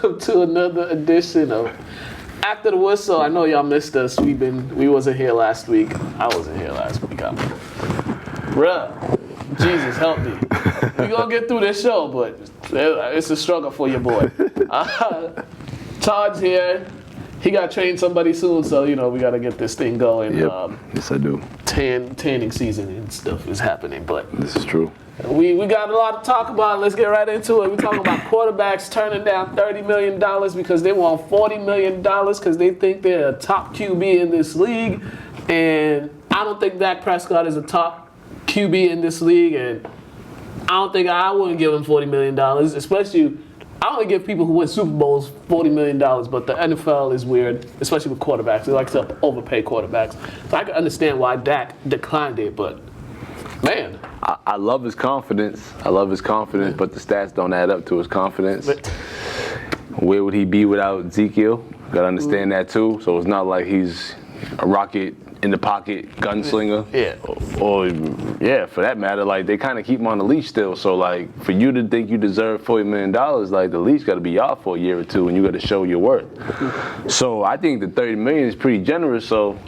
welcome to another edition of After the Whistle. I know y'all missed us. We wasn't here last week. I wasn't here last week. Bruh, Jesus help me. We gonna get through this show, but it's a struggle for your boy. Todd's here. He got to train somebody soon, so we got to get this thing going. Yep. Yes, I do. Tanning season and stuff is happening, but this is true. We got a lot to talk about. Let's get right into it. We're talking about quarterbacks turning down $30 million because they want $40 million because they think they're a top QB in this league. And I don't think Dak Prescott is a top QB in this league. And I wouldn't give him $40 million, especially I only give people who win Super Bowls $40 million, but the NFL is weird, especially with quarterbacks. They like to overpay quarterbacks. So I can understand why Dak declined it, but man. I love his confidence. But the stats don't add up to his confidence. Where would he be without Ezekiel? Got to understand that too. So it's not like he's a rocket in the pocket gunslinger. Yeah. Or for that matter, like they kind of keep him on the leash still. So like for you to think you deserve $40 million, like the leash got to be off for a year or two, and you got to show your worth. So I think the $30 million is pretty generous. So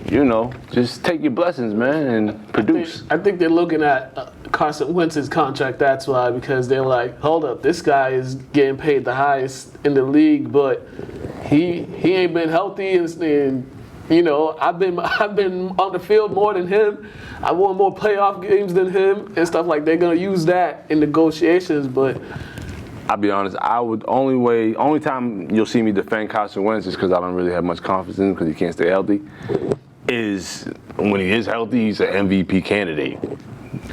just take your blessings, man, and produce. I think they're looking at Carson Wentz's contract. That's why, because they're like, hold up, this guy is getting paid the highest in the league, but he ain't been healthy and I've been on the field more than him. I won more playoff games than him and stuff like. They're gonna use that in negotiations, but I'll be honest. Only time you'll see me defend Carson Wentz is because I don't really have much confidence in him because he can't stay healthy. Is when he is healthy, he's an MVP candidate.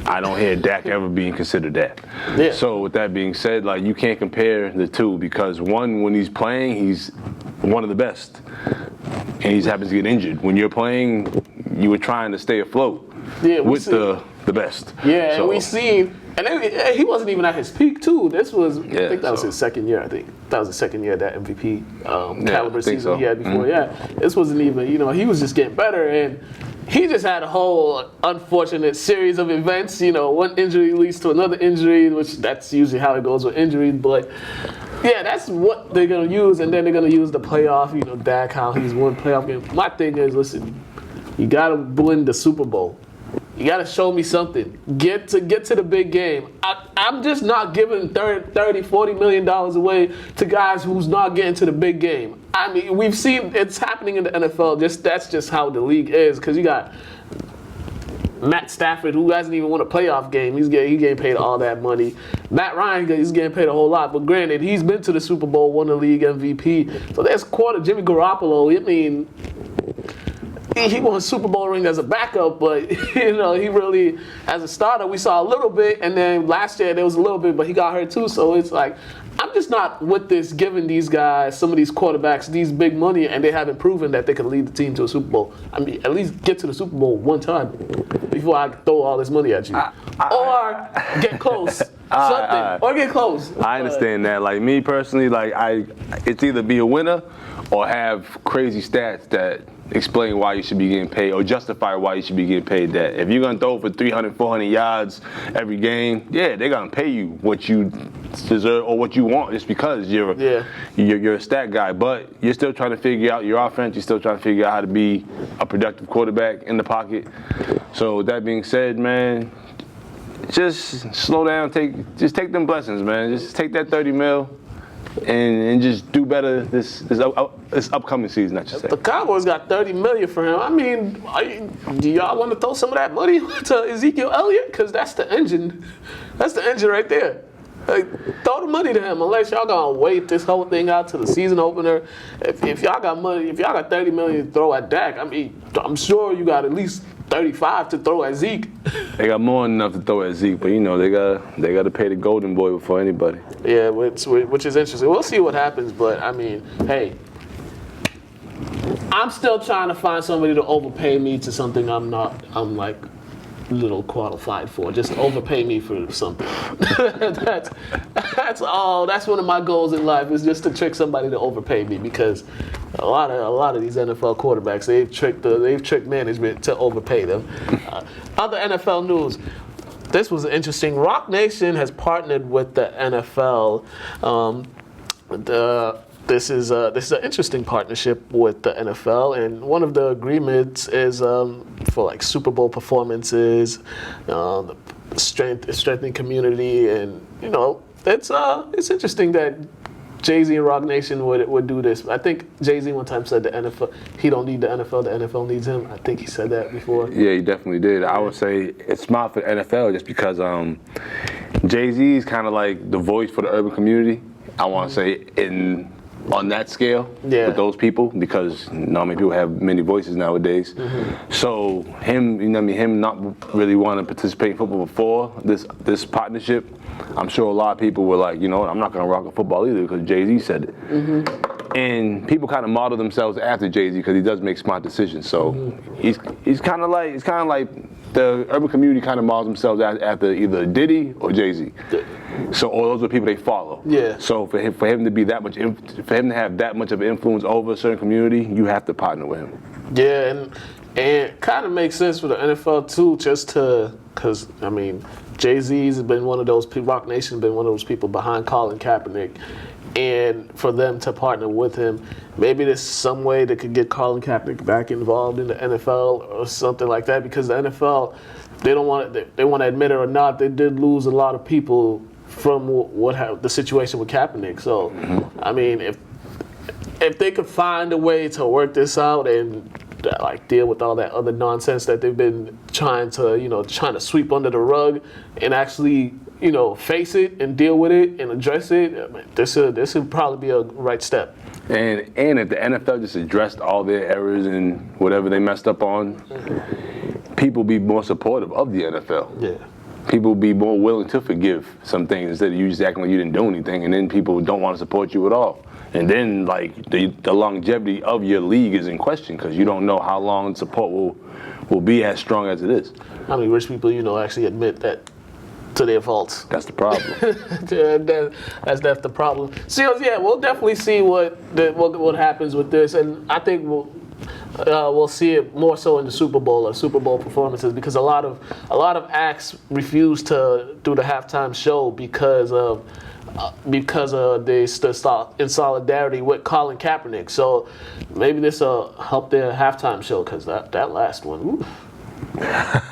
I don't hear Dak ever being considered that. Yeah. So with that being said, like you can't compare the two because one, when he's playing, he's one of the best. And he happens to get injured. When you're playing, you were trying to stay afloat with the best. Yeah, and we seen, and he wasn't even at his peak too. This was, I think that was his second year. That was the second year of that MVP caliber season he had before. Mm-hmm. Yeah, this wasn't even, he was just getting better, and he just had a whole unfortunate series of events. One injury leads to another injury, which that's usually how it goes with injuries, but. Yeah, that's what they're going to use, and then they're going to use the playoff, Dak, how he's won playoff games. My thing is, listen, you got to win the Super Bowl. You got to show me something. Get to the big game. I'm just not giving $30, $40 million away to guys who's not getting to the big game. I mean, we've seen it's happening in the NFL. That's just how the league is, because you got Matt Stafford, who hasn't even won a playoff game, he's getting paid all that money. Matt Ryan, he's getting paid a whole lot. But granted, he's been to the Super Bowl, won the league MVP. So there's Jimmy Garoppolo. I mean, he won a Super Bowl ring as a backup, but he really, as a starter, we saw a little bit. And then last year there was a little bit, but he got hurt too. So it's like, I'm just not with this giving these guys, some of these quarterbacks, these big money, and they haven't proven that they can lead the team to a Super Bowl. I mean, at least get to the Super Bowl one time before I throw all this money at you. Or get close. Or get close. I understand that. Like me personally, it's either be a winner or have crazy stats that explain why you should be getting paid or justify why you should be getting paid that. If you're going to throw for 300, 400 yards every game, they're going to pay you what you deserve or what you want just because you're a stat guy. But you're still trying to figure out your offense. You're still trying to figure out how to be a productive quarterback in the pocket. So with that being said, man, just slow down. Just take them blessings, man. Just take that 30 mil. And just do better this upcoming season, I should say. The Cowboys got $30 million for him. I mean, do y'all want to throw some of that money to Ezekiel Elliott? Because that's the engine. That's the engine right there. Throw the money to him unless y'all gonna wait this whole thing out to the season opener. If y'all got money, if y'all got $30 million to throw at Dak, I mean, I'm sure you got at least 35 to throw at Zeke. They got more than enough to throw at Zeke, but they got to pay the golden boy before anybody. Yeah, which is interesting. We'll see what happens, but I mean, hey, I'm still trying to find somebody to overpay me to something I'm like little qualified for. Just overpay me for something. That's all. That's one of my goals in life, is just to trick somebody to overpay me, because a lot of these NFL quarterbacks, they've tricked management to overpay them. Other NFL news. This was interesting. Rock Nation has partnered with the NFL. this is an interesting partnership with the NFL, and one of the agreements is for like Super Bowl performances, the strengthening community, and it's interesting that Jay-Z and Rock Nation would do this. I think Jay-Z one time said the NFL, he don't need the NFL needs him. I think he said that before. Yeah, he definitely did. I would say it's smart for the NFL just because Jay-Z is kind of like the voice for the urban community. I want to say on that scale with those people, because not many people have many voices nowadays. So him not really wanting to participate in football before this partnership, I'm sure a lot of people were like, I'm not going to rock a football either because Jay-Z said it. And people kind of model themselves after Jay-Z because he does make smart decisions. So he's kind of like the urban community kind of models themselves after either Diddy or Jay-Z. So all those are people they follow. Yeah. So for him to be that much, for him to have that much of an influence over a certain community, you have to partner with him. Yeah, and it kind of makes sense for the NFL too, because Jay-Z's been one of those people, Rock Nation's been one of those people behind Colin Kaepernick, and for them to partner with him, maybe there's some way they could get Colin Kaepernick back involved in the NFL or something like that, because the NFL, they want to admit it or not, they did lose a lot of people from the situation with Kaepernick. So, if they could find a way to work this out and deal with all that other nonsense that they've been trying to sweep under the rug, and actually face it and deal with it and address it, this would probably be a right step. And if the NFL just addressed all their errors and whatever they messed up on, people be more supportive of the NFL. Yeah. People be more willing to forgive some things instead of you just acting like you didn't do anything, and then people don't want to support you at all. And then the longevity of your league is in question because you don't know how long support will be as strong as it is. How many rich people actually admit that to their faults? That's the problem. That's the problem. So yeah, we'll definitely see what happens with this, and I think we'll see it more so in the Super Bowl or Super Bowl performances, because a lot of acts refuse to do the halftime show because they stood in solidarity with Colin Kaepernick. So maybe this will help their halftime show, because that last one. Oof.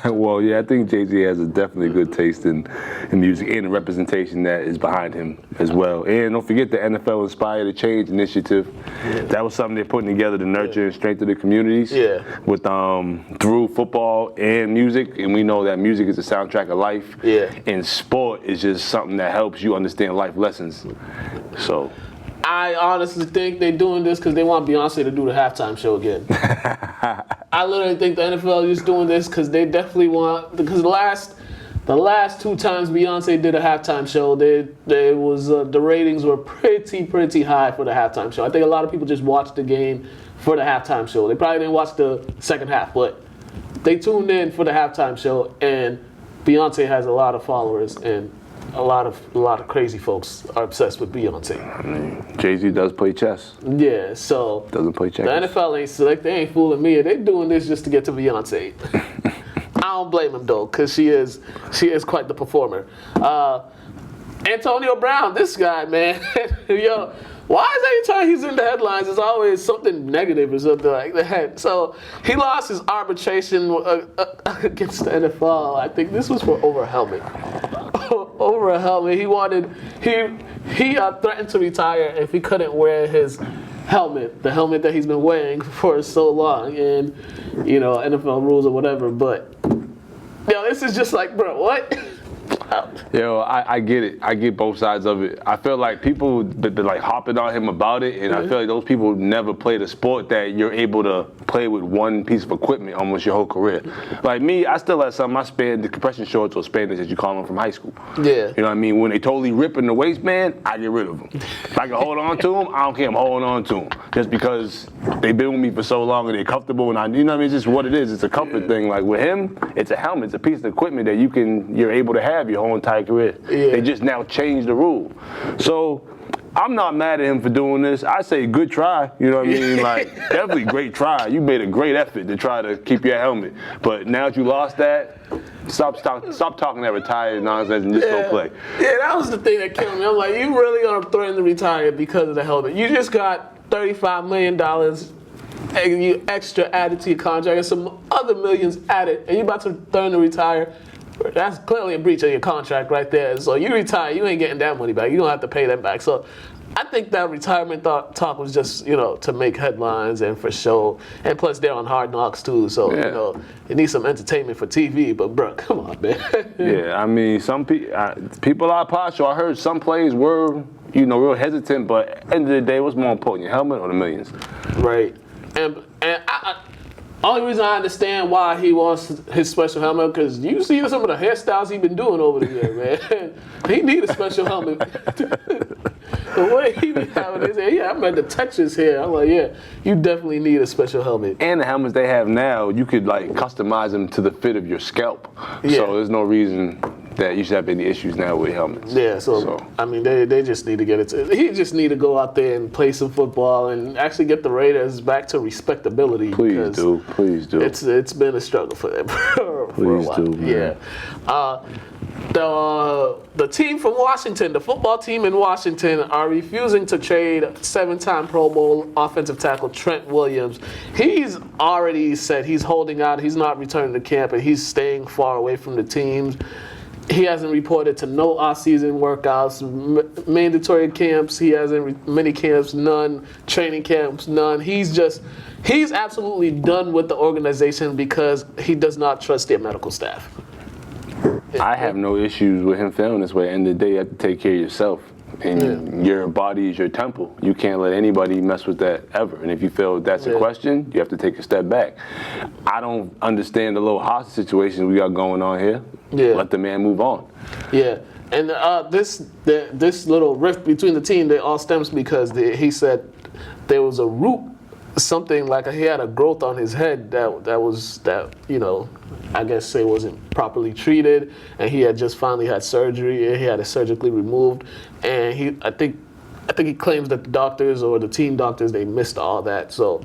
Well, yeah, I think Jay-Z has a definitely good taste in music and the representation that is behind him as well. And don't forget the NFL Inspired to Change initiative. Yeah. That was something they're putting together to nurture and strengthen the communities with through football and music. And we know that music is the soundtrack of life. Yeah. And sport is just something that helps you understand life lessons. So I honestly think they're doing this because they want Beyonce to do the halftime show again. I literally think the NFL is doing this because they definitely want, because the last two times Beyonce did a halftime show, the ratings were pretty high for the halftime show. I think a lot of people just watched the game for the halftime show. They probably didn't watch the second half, but they tuned in for the halftime show, and Beyonce has a lot of followers, and a lot of crazy folks are obsessed with Beyonce. Jay-Z does play chess. Yeah, so doesn't play chess. The NFL ain't select. They ain't fooling me. They doing this just to get to Beyonce. I don't blame him though, because she is quite the performer. Antonio Brown, this guy, man, yo. Why is every time he's in the headlines, it's always something negative or something like that? So he lost his arbitration against the NFL. I think this was for over a helmet. Over a helmet. He threatened to retire if he couldn't wear his helmet, the helmet that he's been wearing for so long, and NFL rules or whatever. But this is just like, bro, what? Yo, I get it. I get both sides of it. I feel like people been like hopping on him about it, and I feel like those people never played a sport that you're able to play with one piece of equipment almost your whole career. Like me, I still have some of my the compression shorts or spandex as you call them from high school. Yeah. You know what I mean? When they totally rip in the waistband, I get rid of them. If I can hold on to them, I don't care. I'm holding on to them just because they've been with me for so long and they're comfortable, and you know what I mean? It's just what it is. It's a comfort thing. Like with him, it's a helmet. It's a piece of equipment that you're able to have your whole entire career. Yeah. They just now changed the rule. So I'm not mad at him for doing this. I say good try. You know what I mean? Like, definitely great try. You made a great effort to try to keep your helmet. But now that you lost that, stop talking that retired nonsense and just go play. Yeah, that was the thing that killed me. I'm like, you really gonna threaten to retire because of the helmet? You just got $35 million and you extra added to your contract and some other millions added, and you about to threaten to retire. That's clearly a breach of your contract right there. So you retire, you ain't getting that money back. You don't have to pay that back. So I think that retirement talk was just, to make headlines and for show. And plus, they're on Hard Knocks too. So, it needs some entertainment for TV. But, bro, come on, man. Yeah, I mean, some people are partial. I heard some players were, real hesitant. But at the end of the day, what's more important, your helmet or the millions? Right. And only reason I understand why he wants his special helmet, because you see some of the hairstyles he's been doing over the years, man. He need a special helmet. The way he be having his hair, I'm at the Texas hair. I'm like, yeah, you definitely need a special helmet. And the helmets they have now, you could customize them to the fit of your scalp. Yeah. So there's no reason that you should have any issues now with helmets. Yeah, so. I mean, they just need to get it. He just need to go out there and play some football and actually get the Raiders back to respectability. Please do. It's been a struggle for them for a while. Please do, man. Yeah. The team from Washington, the football team in Washington, are refusing to trade 7-time Pro Bowl offensive tackle Trent Williams. He's already said he's holding out. He's not returning to camp, and he's staying far away from the teams. He hasn't reported to no offseason workouts, mandatory camps. He hasn't mini camps, none. Training camps, none. He's absolutely done with the organization because he does not trust their medical staff. I have no issues with him feeling this way. At the end of the day, you have to take care of yourself. And your body is your temple. You can't let anybody mess with that ever. And if you feel that's a question, you have to take a step back. I don't understand the little hostage situation we got going on here. Yeah. Let the man move on. Yeah. And this little rift between the team, they all stems because he said there was a root, something like he had a growth on his head that I guess it wasn't properly treated, and he had just finally had surgery, and he had it surgically removed, and I think he claims that the doctors or the team doctors, they missed all that, so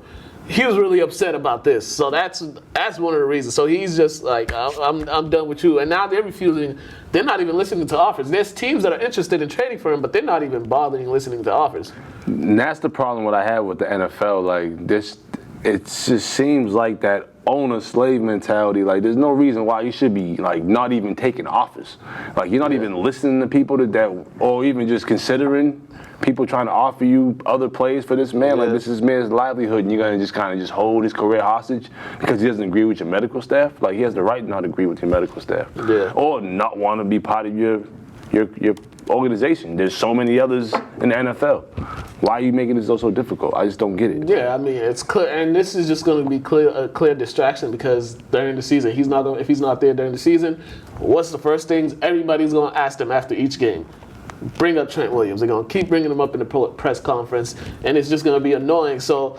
he was really upset about this. So that's one of the reasons. So he's just like, I'm done with you. And now they're refusing. They're not even listening to offers. There's teams that are interested in trading for him, but they're not even bothering listening to offers. And that's the problem what I have with the NFL. Like this, it just seems like that owner-slave mentality. Like there's no reason why you should be not even taking offers. Like you're not even listening to people that or even just considering people trying to offer you other plays for this man. Like this is man's livelihood, and you're gonna just kind of just hold his career hostage because he doesn't agree with your medical staff. Like he has the right to not agree with your medical staff, or not want to be part of your organization. There's so many others in the NFL. Why are you making this so difficult? I just don't get it. Yeah, I mean it's clear, and this is just going to be a clear distraction because during the season, if he's not there during the season, what's the first things everybody's going to ask him after each game? Bring up Trent Williams. They're going to keep bringing him up in the press conference, and it's just going to be annoying. So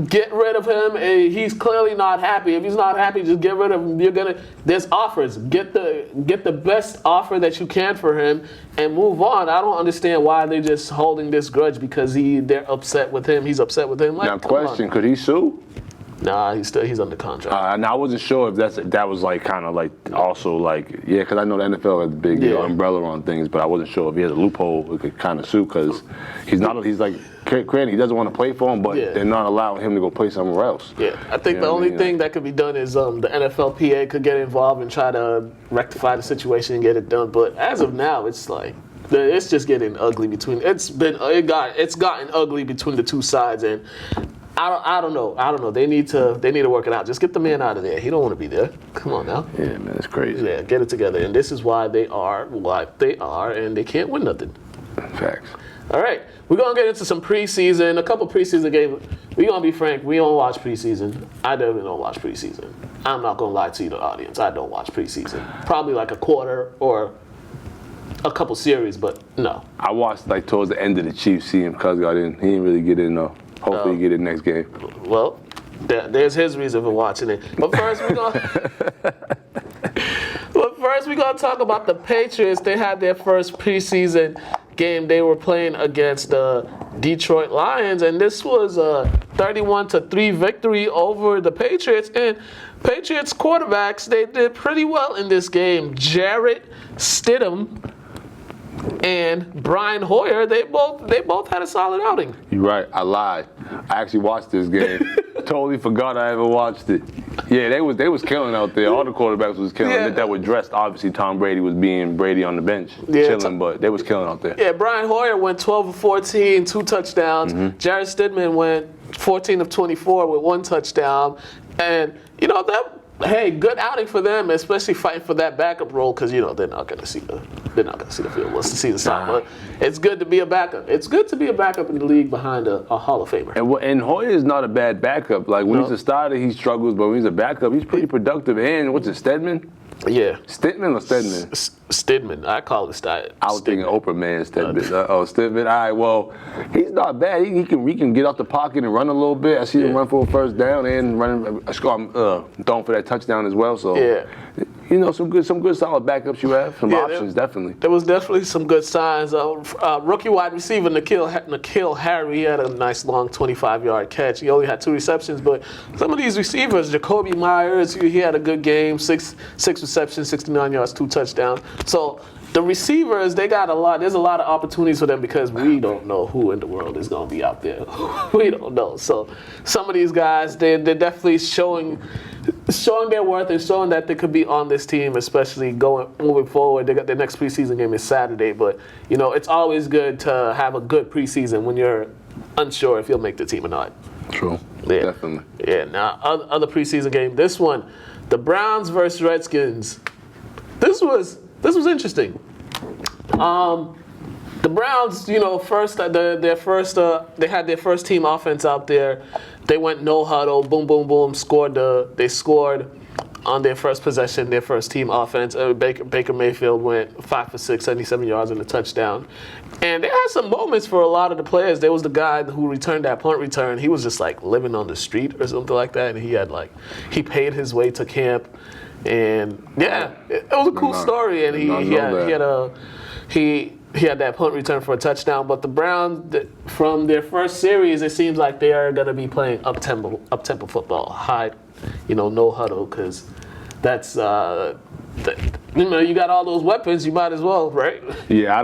get rid of him. He's clearly not happy. If he's not happy, just get rid of him. There's offers. Get the best offer that you can for him and move on. I don't understand why they're just holding this grudge because they're upset with him. He's upset with him. Now, question: could he sue? Nah, he's under contract. Now I wasn't sure if that was because I know the NFL has a big umbrella on things, but I wasn't sure if he has a loophole we could kind of sue because he's like granted he doesn't want to play for him, but they're not allowing him to go play somewhere else. Yeah, I think the only thing that could be done is the NFLPA could get involved and try to rectify the situation and get it done. But as of now, it's just getting ugly between. It's gotten ugly between the two sides and. I don't know. They need to work it out. Just get the man out of there. He don't want to be there. Come on now. Yeah, man, it's crazy. Yeah, get it together. And this is why they are what they are, and they can't win nothing. Facts. All right, we're gonna get into some preseason. A couple preseason games. We're gonna be frank. We don't watch preseason. I definitely don't watch preseason. I'm not gonna lie to you, the audience. I don't watch preseason. Probably like a quarter or a couple series, but no. I watched towards the end of the Chiefs. See him because got in. He didn't really get in though. Hopefully, you get it next game. Well, there's his reason for watching it. But first, we're gonna talk about the Patriots. They had their first preseason game they were playing against the Detroit Lions, and this was a 31-3 victory over the Patriots. And Patriots quarterbacks, they did pretty well in this game. Jarrett Stidham and Brian Hoyer, they both had a solid outing. You're right. I lied. I actually watched this game. Totally forgot I ever watched it. Yeah, they was killing out there. All the quarterbacks was killing. Yeah. That were dressed. Obviously, Tom Brady was being Brady on the bench, chilling, but they was killing out there. Yeah, Brian Hoyer went 12 of 14, 2 touchdowns. Jarrett Stidham went 14 of 24 with 1 touchdown. And, hey, good outing for them, especially fighting for that backup role, because they're not going to see the field once the season starts. But it's good to be a backup. It's good to be a backup in the league behind a Hall of Famer. And Hoyer is not a bad backup. Like when he's a starter, he struggles, but when he's a backup, he's pretty productive. And what's it, Stedman? Yeah. Stidman or Stedman? Stidman. I call it Stidman. I was thinking Oprah man Stedman. Stidman. All right, well, he's not bad. He can get out the pocket and run a little bit. I see him run for a first down and throwing for that touchdown as well. So some good solid backups you have. Some options, definitely. There was definitely some good signs. Rookie wide receiver N'Keal Harry, he had a nice long 25-yard catch. He only had 2 receptions, but some of these receivers, Jacoby Myers, he had a good game, 6 receptions, 69 yards, 2 touchdowns. So the receivers, they got a lot. There's a lot of opportunities for them because we don't know who in the world is going to be out there. We don't know. So some of these guys, they're definitely showing their worth and showing that they could be on this team, especially moving forward. They got their next preseason game is Saturday, but it's always good to have a good preseason when you're unsure if you'll make the team or not. True. Yeah. Definitely. Yeah. Now, other preseason game. This one, the Browns versus Redskins. This was interesting. The Browns, they had their first team offense out there. They went no huddle, boom, boom, boom, they scored on their first possession, their first team offense. Baker Mayfield went 5 for 6, 77 yards and a touchdown. And they had some moments for a lot of the players. There was the guy who returned that punt return. He was just living on the street or something like that. And he paid his way to camp. And it was a cool story. And he had that punt return for a touchdown. But the Browns, from their first series, it seems like they are going to be playing up-tempo football, high, no huddle, because that's you got all those weapons, you might as well, right? Yeah,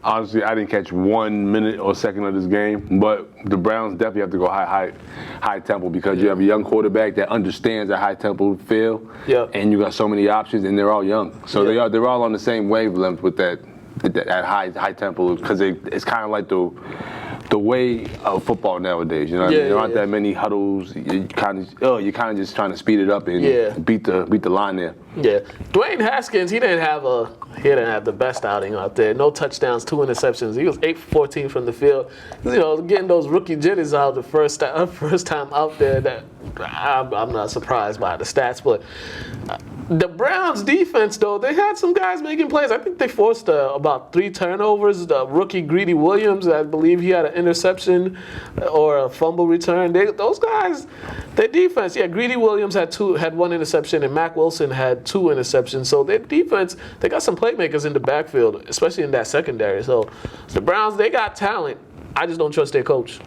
I didn't catch 1 minute or second of this game, but the Browns definitely have to go high tempo because you have a young quarterback that understands a high tempo feel, and you got so many options, and they're all young, so they're all on the same wavelength with that high tempo because it's kind of like the way of football nowadays. You know what I mean? There aren't that many huddles. You kind of just trying to speed it up and beat the line there. Yeah, Dwayne Haskins, he didn't have the best outing out there. No touchdowns, 2 interceptions. He was 8 for 14 from the field. Getting those rookie jitters out the first time out there. That I'm not surprised by the stats, but the Browns defense, though, they had some guys making plays. I think they forced about 3 turnovers. The rookie Greedy Williams, I believe he had an interception or a fumble return. Those guys, their defense, Greedy Williams had 1 interception, and Mack Wilson had 2 interceptions. So their defense, they got some playmakers in the backfield, especially in that secondary. So the Browns, they got talent. I just don't trust their coach.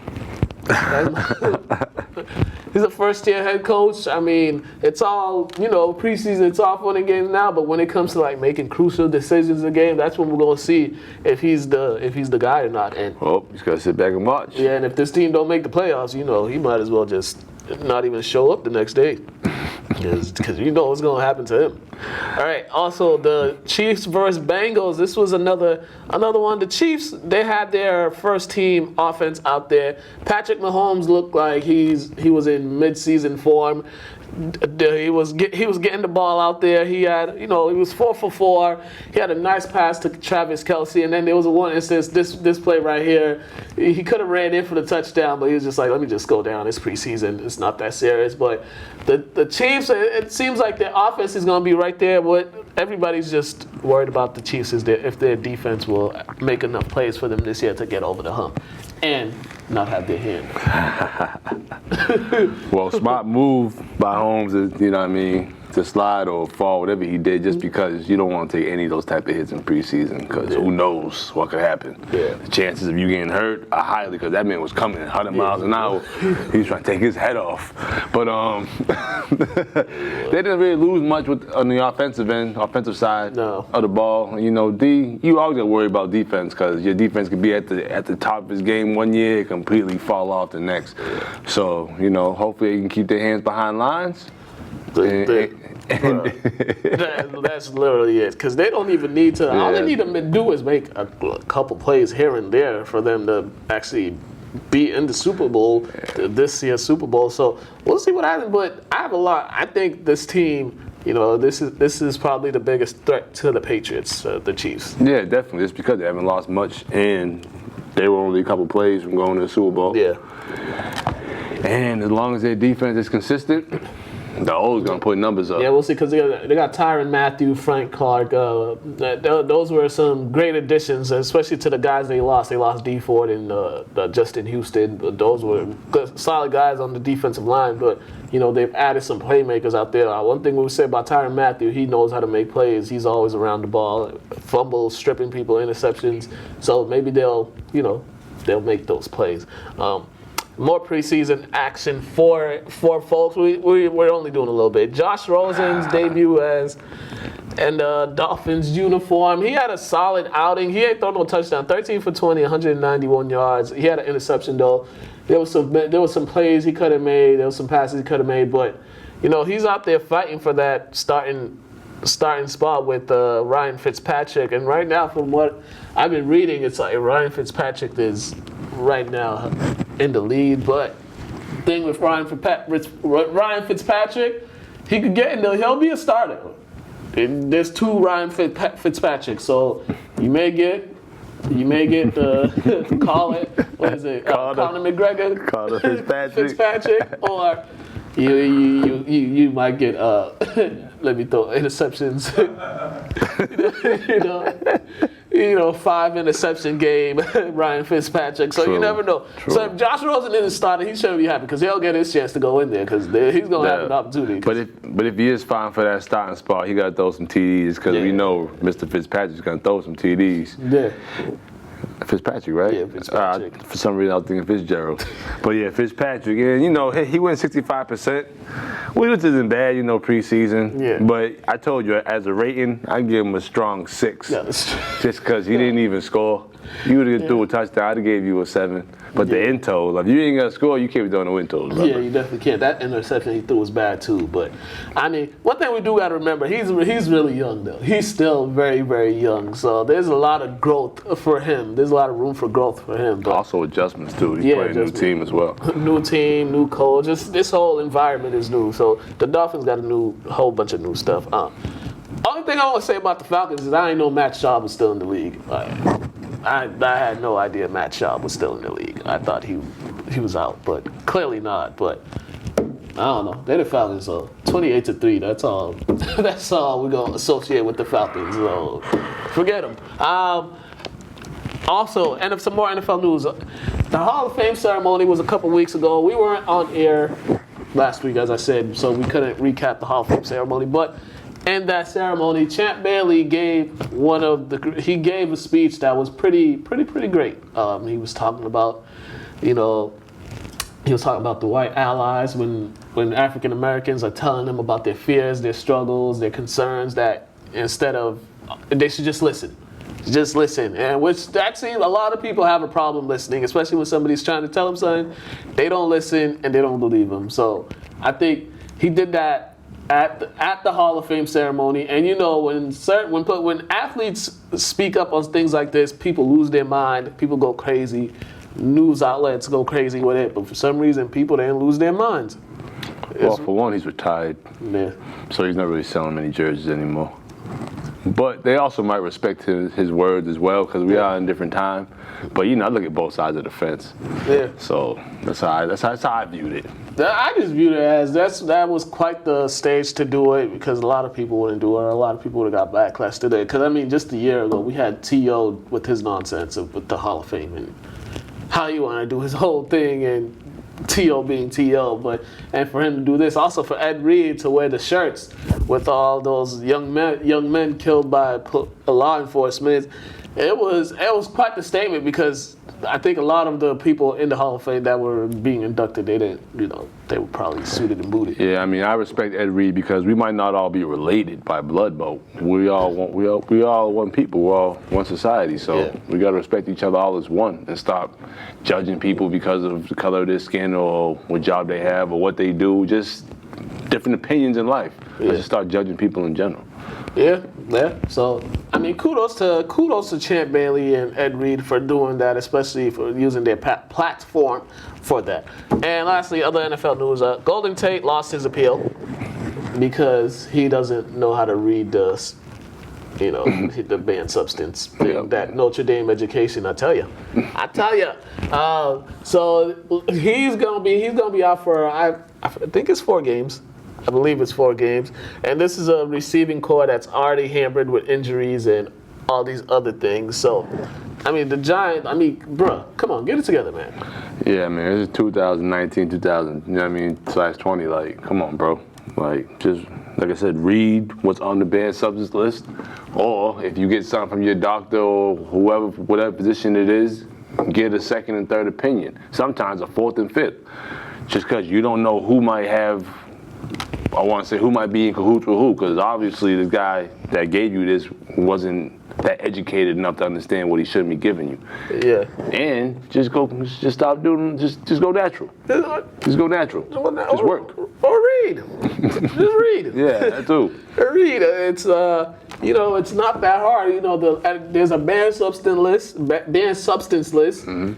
He's a first-year head coach. I mean, it's all, preseason, it's all fun and games now, but when it comes to making crucial decisions in the game, that's when we're going to see if he's the guy or not. And he's got to sit back and watch. Yeah, and if this team don't make the playoffs, he might as well just not even show up the next day. Because what's going to happen to him. All right, also the Chiefs versus Bengals. This was another one. The Chiefs, they had their first team offense out there. Patrick Mahomes looked like he was in mid-season form. He was getting the ball out there. He had, he was 4 for 4. He had a nice pass to Travis Kelce, and then there was one instance, this play right here, he could have ran in for the touchdown, but he was just like, let me just go down. It's preseason. It's not that serious. But the Chiefs, it seems like their offense is going to be right there. But everybody's just worried about the Chiefs if their defense will make enough plays for them this year to get over the hump and not have their hand. Well, smart move by Holmes is, to slide or fall, whatever he did, just because you don't want to take any of those type of hits in preseason, because who knows what could happen. Yeah. The chances of you getting hurt are highly, because that man was coming at 100 miles an hour. He was trying to take his head off. But they didn't really lose much on the offensive side of the ball. You know, you always got to worry about defense, because your defense could be at the top of his game one year, completely fall off the next. So, you know, hopefully they can keep their hands behind lines. That's literally it, because they don't even need to. All they need to do is make a couple plays here and there for them to actually be in the Super Bowl, this year's Super Bowl. So we'll see what happens. But I think this team, you know, this is probably the biggest threat to the Patriots, the Chiefs. Yeah, definitely. It's because they haven't lost much, and they were only a couple plays from going to the Super Bowl. Yeah. And as long as their defense is consistent, the O's gonna put numbers up. Yeah, we'll see, because they got Tyrann Mathieu, Frank Clark. Those were some great additions, especially to the guys they lost. They lost D Ford and Justin Houston. Those were good, solid guys on the defensive line, but you know, they've added some playmakers out there. One thing we would say about Tyrann Mathieu, he knows how to make plays. He's always around the ball, fumbles, stripping people, interceptions. So maybe they'll make those plays. More preseason action for folks. We're only doing a little bit. Josh Rosen's debut in the Dolphins uniform. He had a solid outing. He ain't thrown no touchdown. 13 for 20, 191 yards. He had an interception though. There was some plays he could have made. There was some passes he could have made. But you know, he's out there fighting for that starting spot with Ryan Fitzpatrick. And right now, from what I've been reading, it's like Ryan Fitzpatrick is right now in the lead. But thing with Ryan Fitzpatrick, he could get in there. He'll be a starter. And there's two Ryan Fitzpatrick, so you may get call it, what is it? Conor McGregor, Conor Fitzpatrick, or you might get let me throw interceptions. you know, 5 interception game, Ryan Fitzpatrick. So you never know. True. So if Josh Rosen isn't starting, he shouldn't be happy, because he'll get his chance to go in there, because he's gonna have an opportunity. But if he is fine for that starting spot, he got to throw some TDs, because we know Mr. Fitzpatrick's gonna throw some TDs. Yeah. Fitzpatrick, right? Yeah, Fitzpatrick. For some reason, I was thinking Fitzgerald. But yeah, Fitzpatrick. And, you know, he went 65%, which isn't bad, you know, preseason. Yeah. But I told you, as a rating, I give him a strong 6. Yeah, just because he didn't even score. You would have threw a touchdown, I'd have gave you a 7. But the end total, if you ain't gonna score, you can't be doing the win total. Yeah, you definitely can't. That interception he threw was bad too. But I mean, one thing we do got to remember, he's really young though. He's still very, very young. So there's a lot of growth for him. There's a lot of room for growth for him. But also adjustments too. He's playing a new team as well. New team, new coach. Just this whole environment is new. So the Dolphins got a whole bunch of new stuff. Only thing I want to say about the Falcons is I ain't know Matt Schaub was still in the league. I had no idea Matt Schaub was still in the league. I thought he was out, but clearly not. But I don't know. They're the Falcons, so 28-3. That's all. That's all we're gonna associate with the Falcons. So forget them. Also, and some more NFL news. The Hall of Fame ceremony was a couple weeks ago. We weren't on air last week, as I said, so we couldn't recap the Hall of Fame ceremony, but. In that ceremony, Champ Bailey gave a speech that was pretty great. He was talking about, the white allies when African Americans are telling them about their fears, their struggles, their concerns, that instead of, they should just listen. Just listen. And which actually a lot of people have a problem listening, especially when somebody's trying to tell them something. They don't listen and they don't believe them. So I think he did that at the Hall of Fame ceremony. And you know, when athletes speak up on things like this, people lose their mind, people go crazy, news outlets go crazy with it, but for some reason people didn't lose their minds. Well, for one, he's retired, so he's not really selling many jerseys anymore. But they also might respect his words as well, because we are in a different time. But I look at both sides of the fence. Yeah. So that's how I viewed it. I just viewed it as that was quite the stage to do it, because a lot of people wouldn't do it. A lot of people would have got backlash today. Because just a year ago we had T.O. with his nonsense with the Hall of Fame and how you want to do his whole thing, and T.O. being T.O., and for him to do this, also for Ed Reed to wear the shirts with all those young men killed by law enforcement, it was quite the statement, because I think a lot of the people in the Hall of Fame that were being inducted, they were probably suited and booted. Yeah, I mean, I respect Ed Reed because we might not all be related by blood, but we all one people. We're all one society, so we gotta respect each other all as one and stop judging people because of the color of their skin or what job they have or what they do. Just different opinions in life. Let's just start judging people in general. Yeah. So, I mean, kudos to Champ Bailey and Ed Reed for doing that, especially for using their platform for that. And lastly, other NFL news: Golden Tate lost his appeal because he doesn't know how to read the banned substance thing, that Notre Dame education. I tell you. So he's gonna be out for I think it's 4 games. I believe it's 4 games. And this is a receiving core that's already hampered with injuries and all these other things. So, I mean, the Giants, bruh, come on, get it together, man. Yeah, man, this is 2019, 2000, /20. Like, come on, bro. Like, just, like I said, read what's on the banned substance list. Or if you get something from your doctor or whoever, whatever position it is, get a second and third opinion. Sometimes a 4th and 5th. Just because you don't know who might have, I want to say who might be in cahoots with who, because obviously the guy that gave you this wasn't that educated enough to understand what he shouldn't be giving you. Yeah. And just stop doing, just go natural. Just go natural. Just work. Or read. Just read. Yeah, that too. Read. It's it's not that hard. There's a banned substance list. Mm-hmm.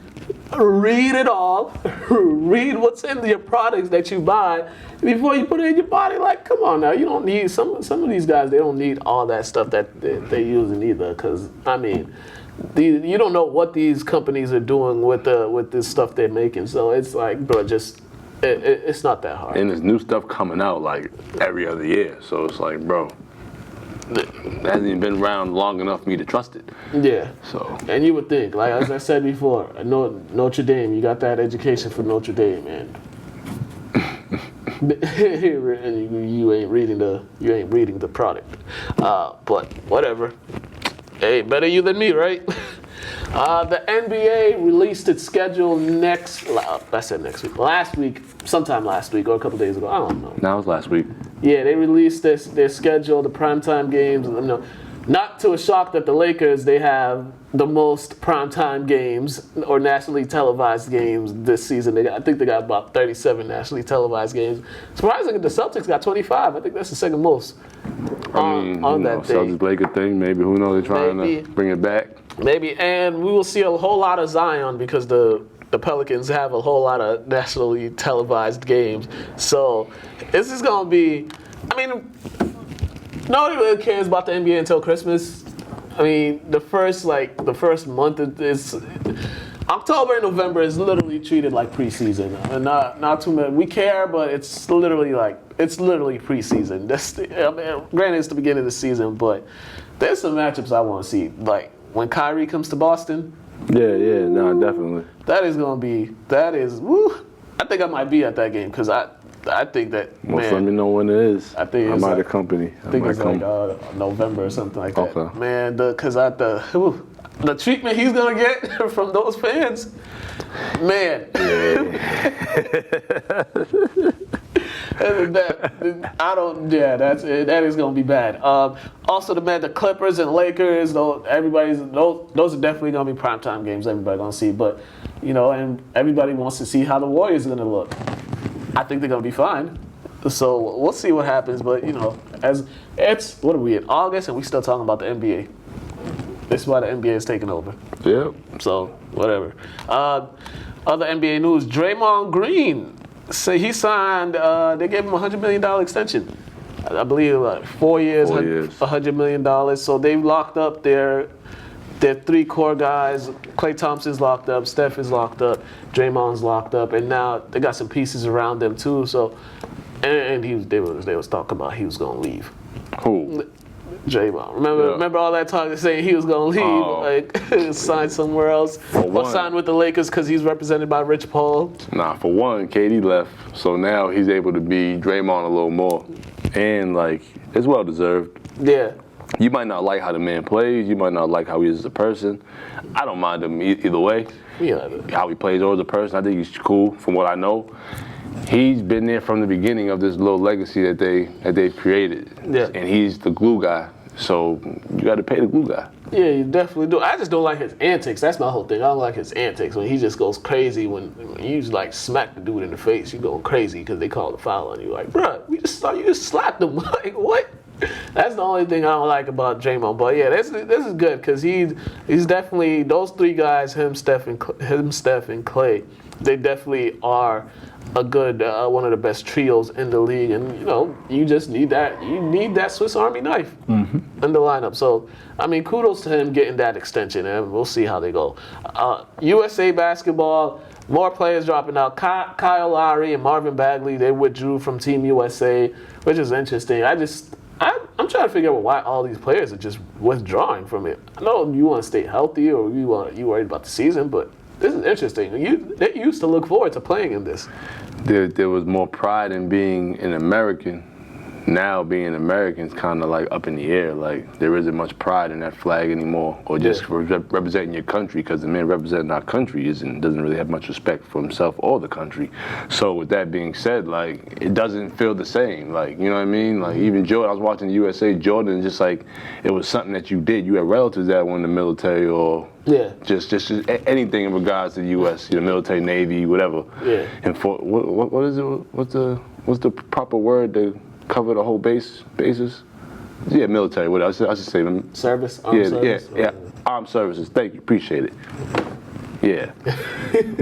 Read it all. Read what's in your products that you buy before you put it in your body. Like, come on now. You don't need some of these guys. They don't need all that stuff that they're using either. Because you don't know what these companies are doing with this stuff they're making. So it's like, bro, it's not that hard. And there's new stuff coming out like every other year. So it's like, bro, that hasn't even been around long enough for me to trust it. Yeah. So. And you would think, like as I said before, Notre Dame, you got that education from Notre Dame, man. you ain't reading the product. But whatever. Hey, better you than me, right? The NBA released its schedule sometime last week or a couple days ago. I don't know. That was last week. Yeah, they released their schedule, the primetime games. Not to a shock that the Lakers, they have the most primetime games or nationally televised games this season. I think they got about 37 nationally televised games. Surprisingly, the Celtics got 25. I think that's the second most on that thing. Celtics-Lakers thing, maybe. Who knows? They're trying to bring it back. Maybe. And we will see a whole lot of Zion because the Pelicans have a whole lot of nationally televised games. So this is going to be, nobody really cares about the NBA until Christmas. The first month is October and November is literally treated like preseason. And not too much. We care, but it's literally preseason. Granted, it's the beginning of the season, but there's some matchups I want to see. Like when Kyrie comes to Boston. Yeah, definitely. Woo. I think I might be at that game because I think that. Well, let me know when it is. I think I might accompany. I think it's like November or something like that. Okay. Man, because the treatment he's gonna get from those fans, man. That is gonna be bad. Also, the Clippers and Lakers, those are definitely gonna be primetime games. Everybody gonna see, but and everybody wants to see how the Warriors are gonna look. I think they're gonna be fine. So we'll see what happens. But as it's what are we in August and we still talking about the NBA. This is why the NBA is taking over. Yeah. So whatever. Other NBA news: Draymond Green. So he signed. They gave him a $100 million extension. I believe 4 years, $100 million. So they've locked up their 3 core guys. Klay Thompson's locked up. Steph is locked up. Draymond's locked up, and now they got some pieces around them too. So, and they was talking about he was gonna leave. Who? Draymond. Remember all that talk saying he was going to leave, like sign somewhere else, or sign with the Lakers because he's represented by Rich Paul? Nah, for one, KD left, so now he's able to be Draymond a little more, and like it's well deserved. Yeah. You might not like how the man plays. You might not like how he is as a person. I don't mind him either way. Yeah. How he plays or as a person, I think he's cool. From what I know, he's been there from the beginning of this little legacy that they've created. Yeah. And he's the glue guy. So you got to pay the glue guy. Yeah, you definitely do. I just don't like his antics. That's my whole thing. I don't like his antics when he just goes crazy. When you just like smack the dude in the face, you going crazy because they called a foul on you. Like, bruh, you just slapped him. Like, what? That's the only thing I don't like about Draymond. But yeah, this is good because he's definitely those three guys, him, Steph, and Klay. They definitely are a good one of the best trios in the league, and you just need that. You need that Swiss Army knife in the lineup. So I mean, kudos to him getting that extension, and we'll see how they go. USA basketball. More players dropping out. Kyle Lowry and Marvin Bagley, they withdrew from Team USA, which is interesting. I'm trying to figure out why all these players are just withdrawing from it. I know you want to stay healthy or you worried about the season, but this is interesting. They used to look forward to playing in this. There was more pride in being an American. Now being American is kind of like up in the air. Like there isn't much pride in that flag anymore, or just representing your country. Because the man representing our country doesn't really have much respect for himself or the country. So with that being said, like it doesn't feel the same. Like you know what I mean? Like even Jordan, I was watching USA. Jordan, just like it was something that you did. You had relatives that were in the military or. Yeah. Just anything in regards to the U.S., military, Navy, whatever. Yeah. And for what is it? What's the proper word to cover the whole bases? Yeah, military. What I should say? Service. Armed service. Yeah. Armed services. Thank you. Appreciate it. Yeah.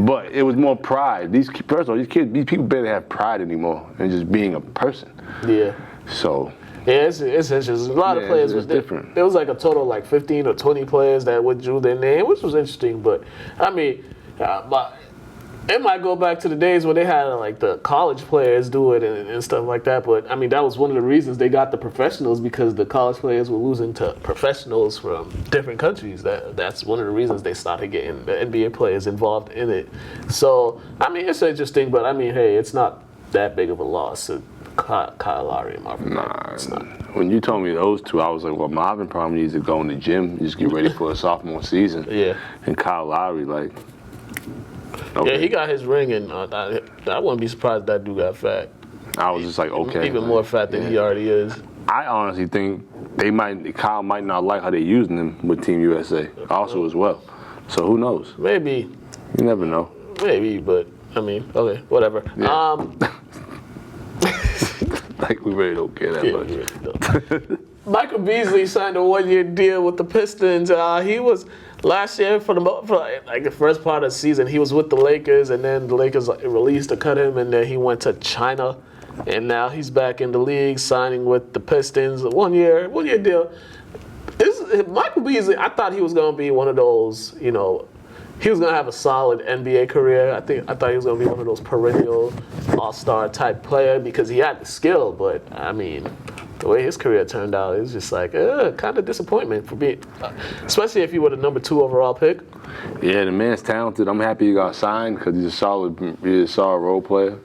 But it was more pride. These people barely have pride anymore in just being a person. Yeah. So. Yeah, it's interesting. A lot of players was different. There was like a total of like 15 or 20 players that withdrew their name, which was interesting. But I mean, it might go back to the days where they had like the college players do it and stuff like that. But I mean, that was one of the reasons they got the professionals, because the college players were losing to professionals from different countries. That's one of the reasons they started getting the NBA players involved in it. So I mean, it's interesting. But I mean, hey, it's not that big of a loss. Kyle Lowry and Marvin. Nah, it's not. When you told me those two, I was like, well, Marvin probably needs to go in the gym, just get ready for a sophomore season. Yeah. And Kyle Lowry, like, okay. Yeah, he got his ring, and I wouldn't be surprised that dude got fat. I was just like, okay. Even more fat than he already is. I honestly think Kyle might not like how they're using him with Team USA also as well. So who knows? Maybe. You never know. Maybe, but I mean, okay, whatever. Yeah. Like we really don't care that much. Michael Beasley signed a one-year deal with the Pistons. He was last year for like the first part of the season. He was with the Lakers, and then the Lakers released to cut him, and then he went to China, and now he's back in the league, signing with the Pistons. A one-year deal. Michael Beasley, I thought he was going to be one of those, he was going to have a solid NBA career. I thought he was going to be one of those perennial all-star type player because he had the skill. But, I mean, the way his career turned out, it was just like kind of disappointment for me, especially if he were the number 2 overall pick. Yeah, the man's talented. I'm happy he got signed because he's a solid role player.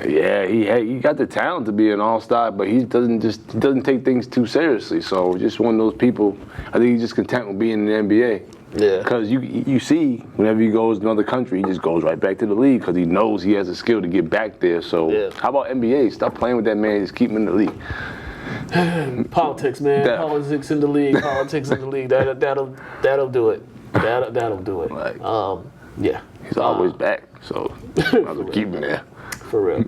Yeah, he got the talent to be an all-star, but he doesn't take things too seriously. So just one of those people. I think he's just content with being in the NBA. Yeah. Because you see, whenever he goes to another country, he just goes right back to the league because he knows he has a skill to get back there. So how about NBA? Stop playing with that man. Just keep him in the league. Politics, man. Politics in the league. Politics in the league. That'll do it. That'll do it. Like, yeah. He's always back. So I'll keep him there. For real.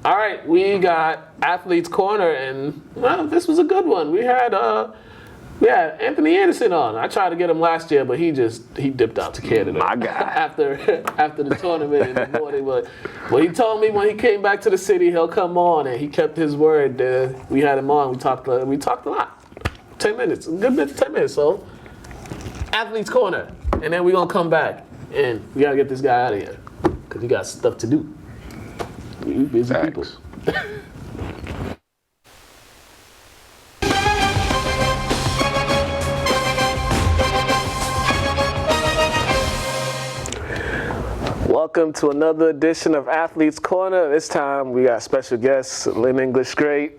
All right, we got Athletes Corner, and well, this was a good one. We had Anthony Anderson on. I tried to get him last year, but he dipped out to Canada. My guy. after the tournament in the morning. But he told me when he came back to the city, he'll come on, and he kept his word. We had him on. We talked a lot. 10 minutes, a good bit of 10 minutes. So, Athletes Corner, and then we're gonna come back, and we gotta get this guy out of here because he got stuff to do. You busy people. welcome to another edition of Athletes Corner. This time we got special guests, Lynn English Great.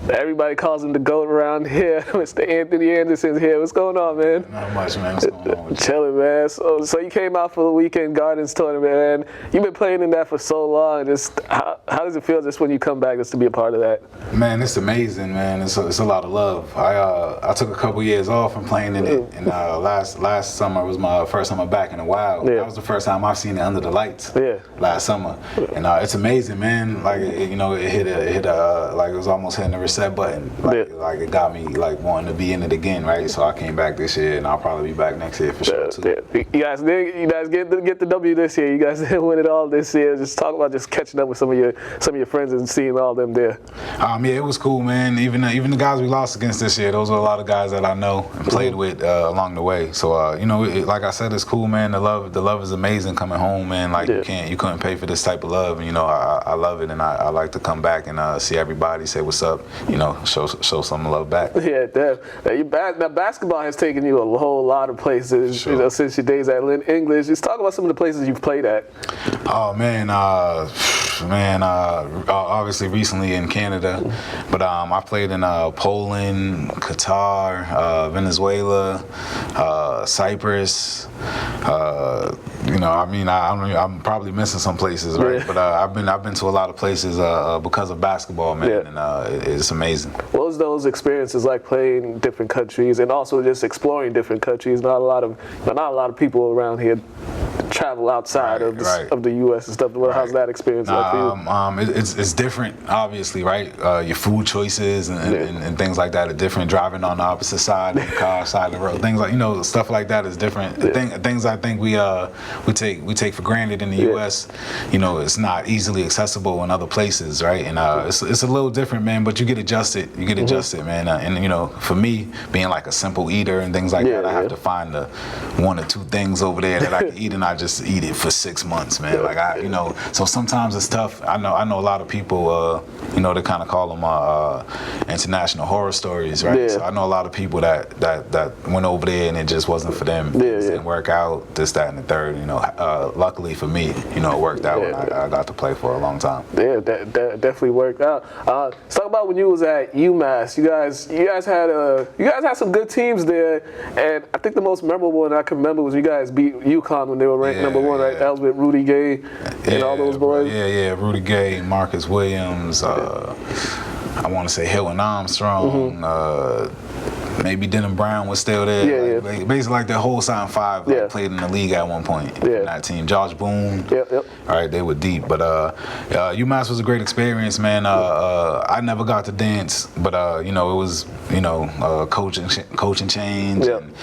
Everybody calls him the GOAT around here. Mr. Anthony Anderson's here. What's going on, man? Not much, man. What's going on with you? Chilling, man. So you came out for the Weekend Gardens tournament, and you've been playing in that for so long. Just how does it feel just when you come back just to be a part of that? Man, it's amazing, man. It's a lot of love. I took a couple years off from playing in it, and last summer was my first summer back in a while. Yeah. That was the first time I've seen it under the lights. Yeah. Last summer, and it's amazing, man. Like it hit like it was almost hitting the reset button. Like it got me like wanting to be in it again, right? So I came back this year, and I'll probably be back next year for sure too. You guys get the W this year. You guys didn't win it all this year. Just talk about just catching up with some of your friends and seeing all them there. Yeah, it was cool, man. Even the guys we lost against this year, those were a lot of guys that I know and played with along the way. So like I said, it's cool, man. The love is amazing coming home, man. Like you couldn't pay for this type of love. And, I love it, and I like to come back and see everybody, say what's up. Show some love back. Yeah, now basketball has taken you a whole lot of places. Sure. Since your days at Lynn English. Just talk about some of the places you've played at. Oh man, obviously recently in Canada, but I played in Poland, Qatar, Venezuela, Cyprus. I'm probably missing some places, right? Yeah. But I've been to a lot of places because of basketball, man, and it's amazing. What was those experiences like playing in different countries and also just exploring different countries? Not a lot of people around here travel outside of the U.S. and stuff. How's that experience like for you? It's different, obviously, right? Your food choices and things like that are different. Driving on the opposite side of the car, side of the road, things like stuff like that is different. Yeah. Things I think we take for granted in the U.S. It's not easily accessible in other places, right? And it's a little different, man. But you get adjusted. Man. And for me, being like a simple eater and things like that, I have to find the one or two things over there that I can eat, and I just eat it for 6 months, man. So sometimes it's tough. I know a lot of people, they kind of call them international horror stories, right? Yeah. So I know a lot of people that went over there and it just wasn't for them. It didn't work out, this, that, and the third. Luckily for me, it worked out, and I got to play for a long time. Yeah, that definitely worked out. Let's talk about when you was at UMass. You guys had some good teams there, and I think the most memorable one I can remember was you guys beat UConn when they were ranked number one, right? That was with Rudy Gay and all those boys. Yeah, Rudy Gay, Marcus Williams, I want to say Hill and Armstrong, maybe Denham Brown was still there. Basically, like the whole starting five played in the league at one point. In that team, Josh Boone. All right, they were deep. But UMass was a great experience, man. I never got to dance, but it was coaching change and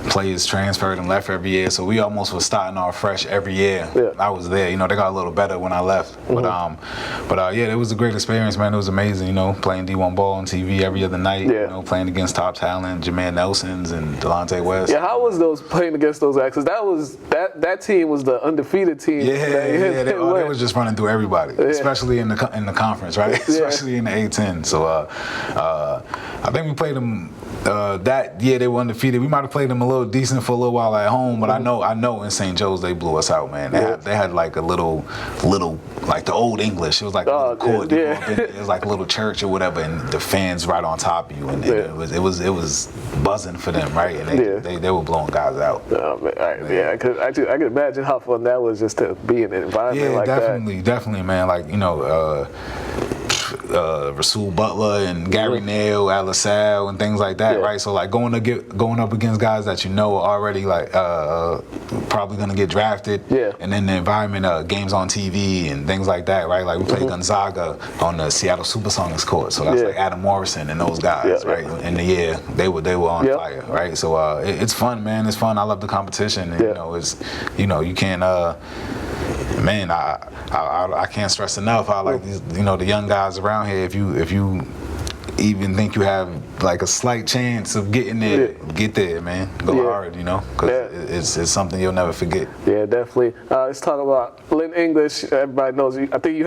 players transferred and left every year. So we almost was starting off fresh every year. I was there. They got a little better when I left. But it was a great experience, man. It was amazing. Playing D1 ball on TV every other night. Playing against top talent. Jermaine Nelson's and Delonte West. Yeah, how was those playing against those guys? Because that team was the undefeated team. They was just running through everybody, especially in the conference, right? Especially in the A10. So I think we played them that year. They were undefeated. We might have played them a little decent for a little while at home, but I know in St. Joe's they blew us out, man. They had like a little like the old English. It was like a little court. It was like a little church or whatever, and the fans right on top of you, and it was buzzing for them, right? And they were blowing guys out. I could imagine how fun that was just to be in an environment like that. Yeah, definitely, man. Like Rasul Butler and Gary Nail at LaSalle and things like that, right? So like going up against guys that are already like probably gonna get drafted, and then the environment, games on TV and things like that, right? Like we played Gonzaga on the Seattle Supersonics court, so that's like Adam Morrison and those guys, right? In the year they were on fire, right? So it's fun, man. It's fun. I love the competition. And, you can't. Man, I can't stress enough how like these, the young guys around here. If you even think you have like a slight chance of getting there, get there, man. Go hard, because it's something you'll never forget. Yeah, definitely. Let's talk about Lynn English. Everybody knows you. I think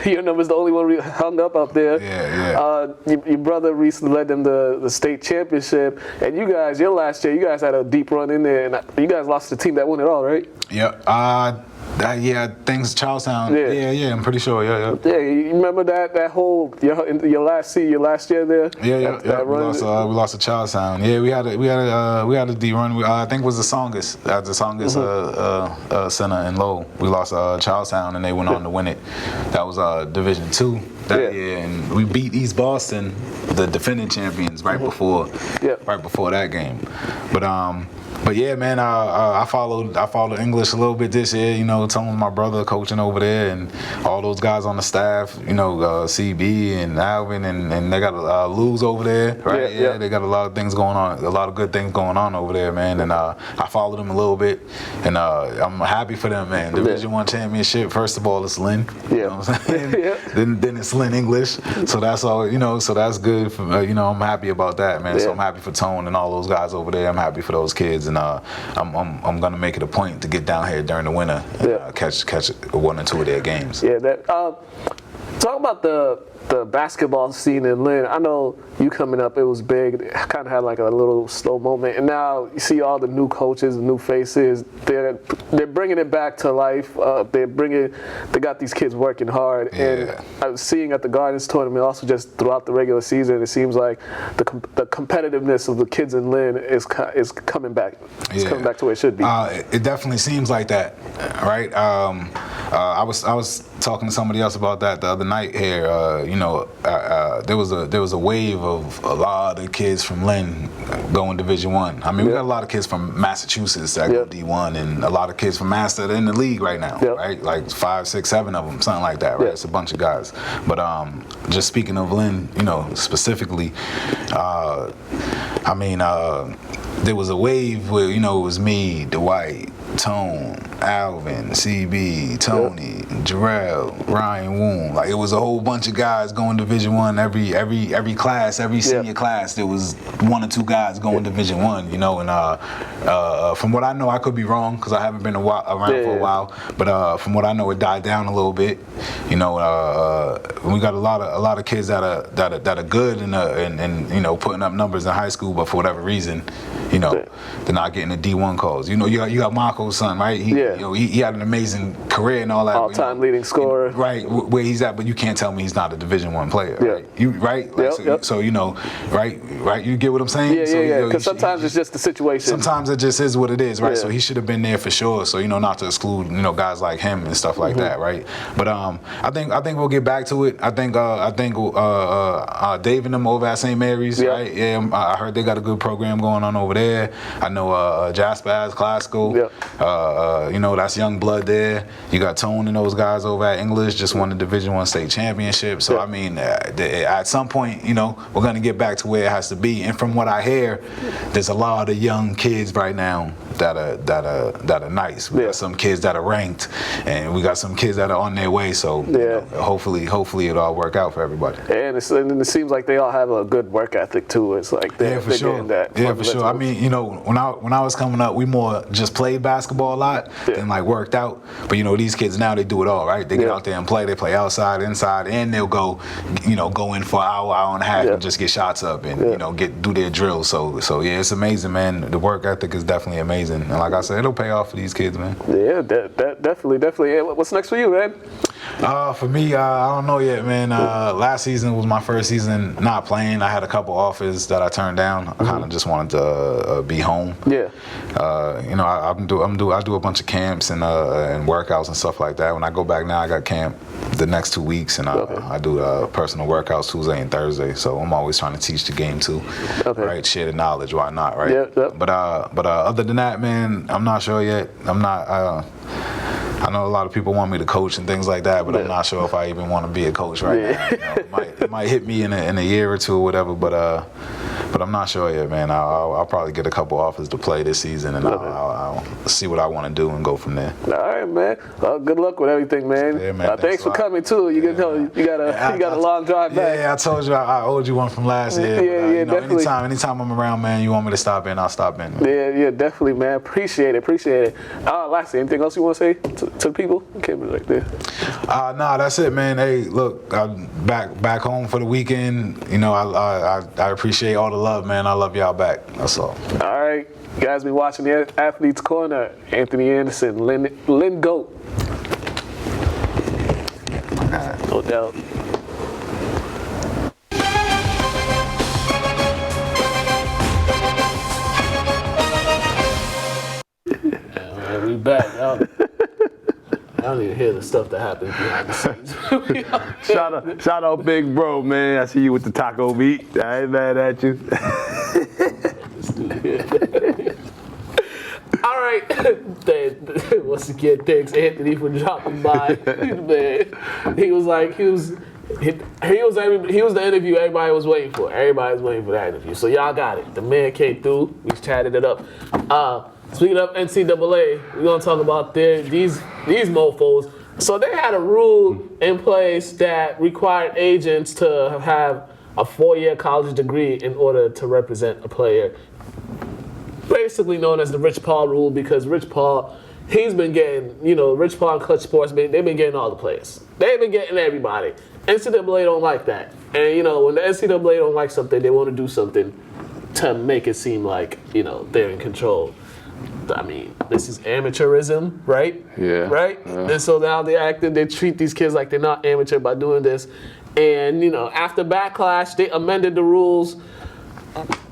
your number's the only one hung up there. Your brother recently led them the state championship, and your last year, you guys had a deep run in there, and you guys lost the team that won it all, right? I think it's Charlestown. Yeah, I'm pretty sure. Yeah. Yeah, you remember that whole your last year there? Yeah. We lost to Charlestown. Yeah, we had a D run. I think it was the Songus center in Lowell. We lost Charlestown, and they went on to win it. That was Division II that year, and we beat East Boston, the defending champions, right before that game. But yeah, man, I followed English a little bit this year. You know, telling my brother coaching over there, and all those guys on the staff. You know, CB and Alvin, and they got Lou's over there, right? Yeah, they got a lot of things going on, a lot of good things going on over there, man. And I followed them a little bit, and I'm happy for them, man. Division I championship. First of all, it's Lynn. You know what I'm saying? Then it's Lynn English. So that's all. You know, so that's good. You know, I'm happy about that, man. So I'm happy for Tone and all those guys over there. I'm happy for those kids. And I'm gonna make it a point to get down here during the winter and catch 1 or 2 of their games. Yeah, talk about the basketball scene in Lynn. I know you coming up, it was big. It kind of had like a little slow moment, and now you see all the new coaches, the new faces. They're bringing it back to life. They got these kids working hard, and I was seeing at the Gardens tournament, also just throughout the regular season, it seems like the competitiveness of the kids in Lynn is coming back. It's coming back to where it should be. It definitely seems like that, right? I was talking to somebody else about that the other night here. You know, there was a wave of a lot of kids from Lynn going Division I. I mean, we got a lot of kids from Massachusetts that go D1, and a lot of kids from Mass that are in the league right now, right? Like 5, 6, 7 of them, something like that, right? It's a bunch of guys. But just speaking of Lynn, you know, specifically, I mean, there was a wave where, you know, it was me, Dwight, Tone, Alvin, CB, Tony, Jarrell, Ryan Woon. Like, it was a whole bunch of guys going Division I. Every class, every senior class, there was 1 or 2 guys going Division I. You know, and from what I know, I could be wrong because I haven't been around for a while. But from what I know, it died down a little bit. You know, we got a lot of kids that are good and you know, putting up numbers in high school, but for whatever reason, you know, they're not getting the D1 calls. You know, you got Marco's son, right? You know, he had an amazing career and all that. All-time leading scorer. Right, where he's at, but you can't tell me he's not a Division I player, right? You right? Like, so you know, right? You get what I'm saying? Because sometimes it's just the situation. Sometimes it just is what it is, right? So he should have been there for sure. So, you know, not to exclude, you know, guys like him and stuff like that, right? But I think we'll get back to it. I think Dave and them over at St. Mary's, right? Yeah, I heard they got a good program going on over there. I know Jasper has classical. You know, that's young blood there. You got Tone and those guys over at English just won the Division I state championship. So I mean, at some point, you know, we're gonna get back to where it has to be. And from what I hear, there's a lot of young kids right now that are nice. We got some kids that are ranked, and we got some kids that are on their way. So you know, hopefully it'll all work out for everybody. And it seems like they all have a good work ethic too. It's like they're getting that. Yeah, for sure. I mean, you know, when I was coming up, we more just played basketball a lot than like worked out. But you know, these kids now, they do it all, right? They get out there and play. They play outside, inside, and they'll go in for an hour and a half and just get shots up and you know, do their drills. So yeah, it's amazing, man. The work ethic is definitely amazing, and like I said, it'll pay off for these kids, man. Yeah, definitely. Yeah, what's next for you, man? For me, I don't know yet, man. Last season was my first season not playing. I had a couple offers that I turned down. I kind of just wanted to be home. You know, I do a bunch of camps and workouts and stuff like that. When I go back now, I got camp the next 2 weeks, and I do personal workouts Tuesday and Thursday. So I'm always trying to teach the game too, right? Share the knowledge, why not, right? But other than that, man, I'm not sure yet. I'm not. I know a lot of people want me to coach and things like that, but I'm not sure if I even want to be a coach right now. You know, it might hit me in a year or two or whatever, but I'm not sure yet, man. I'll probably get a couple offers to play this season, and I'll see what I want to do and go from there. All right, man. Well, good luck with everything, man. Yeah, man. Thanks for coming too. You got a long drive back. Yeah, I told you I owed you one from last year. Yeah, definitely. Anytime I'm around, man, you want me to stop in, I'll stop in. Yeah, definitely, man. Appreciate it. Lastly, anything else you want to say to the people? Okay, right there. Nah, that's it, man. Hey, look, I'm back home for the weekend. You know, I appreciate all the love, man. I love y'all back. That's all. All right, you guys, be watching the Athletes Corner. Anthony Anderson, Lynn Goat. Yo. Man, we back. I don't even hear the stuff that happens behind the scenes. Shout out Big Bro, man. I see you with the taco meat. I ain't mad at you. All right. Once again, thanks Anthony for dropping by. Man, he was the interview everybody was waiting for. Everybody was waiting for that interview. So y'all got it. The man came through. We chatted it up. Speaking of NCAA, we're gonna talk about these mofos. So they had a rule in place that required agents to have a 4-year college degree in order to represent a player. Basically known as the Rich Paul rule, because Rich Paul, he's been getting, Rich Paul and Clutch Sports, they've been getting all the players. They've been getting everybody. NCAA don't like that. And, when the NCAA don't like something, they want to do something to make it seem like, they're in control. I mean, this is amateurism, right? Yeah. Right? Yeah. And so now they treat these kids like they're not amateur by doing this. And, after backlash, they amended the rules.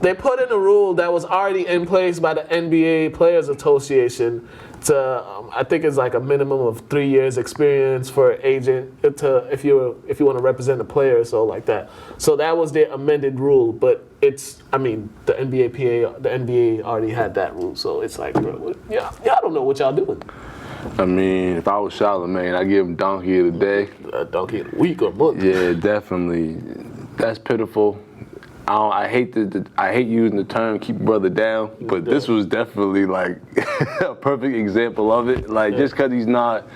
They put in a rule that was already in place by the NBA Players Association to, I think it's like a minimum of 3 years experience for an agent if you want to represent a player or so like that. So that was their amended rule, but the NBA already had that rule, so it's like, bro, y'all don't know what y'all doing. I mean, if I was Charlamagne, I'd give him donkey of the day. Donkey of the week or month. Yeah, definitely. That's pitiful. I hate using the term "keep brother down," but this was definitely like a perfect example of it. Like, just because he's not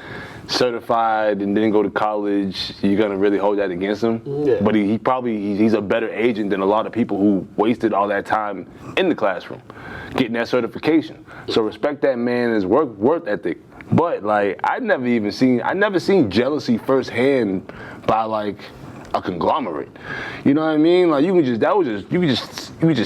certified and didn't go to college, you're gonna really hold that against him. Yeah. But he's a better agent than a lot of people who wasted all that time in the classroom getting that certification. So respect that man's work ethic. But like, I never seen jealousy firsthand by like a conglomerate. You know what I mean? Like, you could just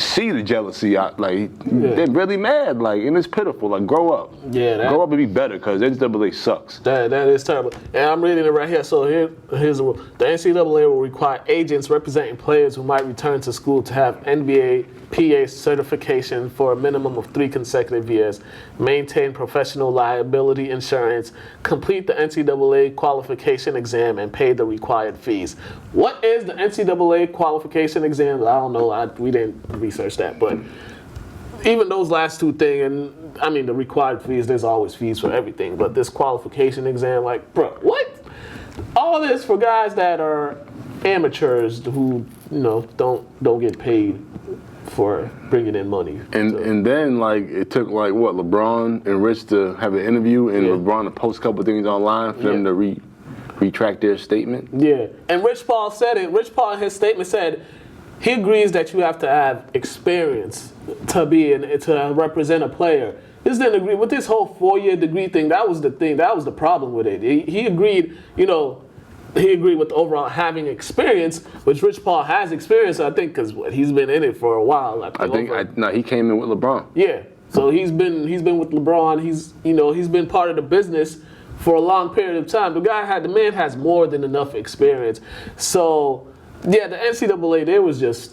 see the jealousy. They're really mad. Like, and it's pitiful. Like, grow up. Yeah, grow up and be better, because NCAA sucks. That is terrible. And I'm reading it right here. So here's the rule. The NCAA will require agents representing players who might return to school to have NBA PA certification for a minimum of 3 consecutive years, maintain professional liability insurance, complete the NCAA qualification exam, and pay the required fees. What is the NCAA qualification exam? I don't know. We didn't research that, but even those last two things, and I mean the required fees, there's always fees for everything, but this qualification exam, like, bro, what? All this for guys that are amateurs who, don't get paid for bringing in money. And then, like, it took, like, LeBron and Rich to have an interview, and LeBron to post a couple things online for them to retract their statement. Yeah, and Rich Paul said it. Rich Paul in his statement said he agrees that you have to have experience to represent a player. This didn't agree with this whole 4-year degree thing. That was the thing. That was the problem with it. He agreed, he agreed with overall having experience, which Rich Paul has experience, I think, because he's been in it for a while. He came in with LeBron. Yeah, so he's been with LeBron. He's been part of the business for a long period of time. The man has more than enough experience. So yeah, the NCAA, they was just